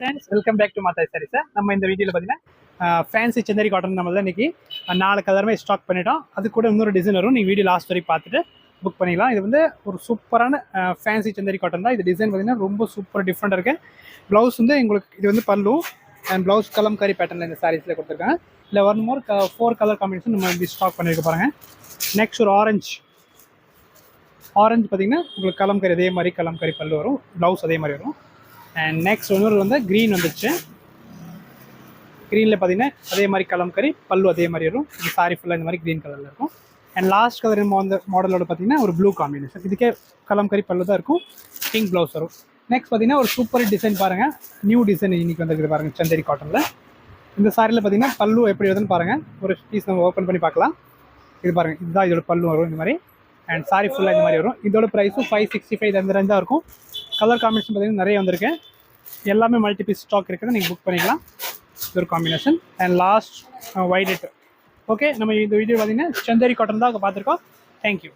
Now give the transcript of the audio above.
Friends welcome back to மாதா சாரீஸ். நம்ம இந்த வீடியோவில் பார்த்தீங்கன்னா ஃபேன்சி செந்தரி காட்டன் நம்ம தான் இன்றைக்கி 4 கலருமே ஸ்டாக் பண்ணிட்டோம். அது கூட இன்னொரு டிசைன் வரும். நீங்கள் வீடியோ லாஸ்ட் வரைக்கும் பார்த்துட்டு புக் பண்ணிக்கலாம். இது வந்து ஒரு சூப்பரான ஃபேன்சி செந்தரி காட்டன் தான். இது டிசைன் பார்த்தீங்கன்னா ரொம்ப சூப்பர் டிஃப்ரெண்ட்டாக இருக்குது. ப்ளவுஸ் வந்து உங்களுக்கு இது வந்து பல்லு அண்ட் ப்ளவுஸ் கலம்காரி பேட்டர்னில் இந்த சாரீஸில் கொடுத்துருக்காங்க. இல்லை 1 more 4 கலர் காம்பினேஷன் நம்ம இப்படி ஸ்டாக் பண்ணியிருக்க பாருங்கள். நெக்ஸ்ட் ஒரு ஆரஞ்சு பார்த்தீங்கன்னா உங்களுக்கு கலம்கரி அதே மாதிரி கலம்கரி பல்லு வரும், ப்ளவுஸ் அதே மாதிரி வரும். அண்ட் நெக்ஸ்ட் இன்னொரு வந்து க்ரீன் வந்துச்சு. க்ரீனில் பார்த்தீங்கன்னா அதே மாதிரி கலம்கரி பல்லு அதே மாதிரி வரும். இது சாரி ஃபுல்லாக இந்த மாதிரி க்ரீன் கலரில் இருக்கும். அண்ட் லாஸ்ட் கலர் மாடலோட பார்த்தீங்கன்னா ஒரு ப்ளூ காம்பினேஷன். இதுக்கே கலம்கரி பல்லு தான் இருக்கும், பிங்க் ப்ளவுஸ் வரும். நெக்ஸ்ட் பார்த்தீங்கன்னா ஒரு சூப்பர் டிசைன் பாருங்கள், நியூ டிசைன் இன்றைக்கி வந்துருக்குது பாருங்கள் செந்தரி காட்டனில். இந்த சாரியில் பார்த்தீங்கன்னா பல்லு எப்படி வருதுன்னு பாருங்கள். ஒரு பீஸ் நம்ம ஓப்பன் பண்ணி பார்க்கலாம். இது பாருங்கள், இதுதான் இதோட பல்லு வரும் இந்த மாதிரி. அண்ட் சாரி ஃபுல்லாக இந்த மாதிரி வரும். இதோட ப்ரைஸும் 565 அந்த ரேஞ்சாக இருக்கும். கலர் காம்பினேஷன் பார்த்தீங்கன்னா நிறைய வந்திருக்கு. எல்லாமே மல்டி பீஸ் ஸ்டாக் இருக்குது, நீங்கள் புக் பண்ணிக்கலாம். இது ஒரு combination. And last violet. Okay, நம்ம இந்த வீடியோ பார்த்தீங்கன்னா செந்தரி காட்டன் தான் பார்த்துருக்கோம். தேங்க்யூ.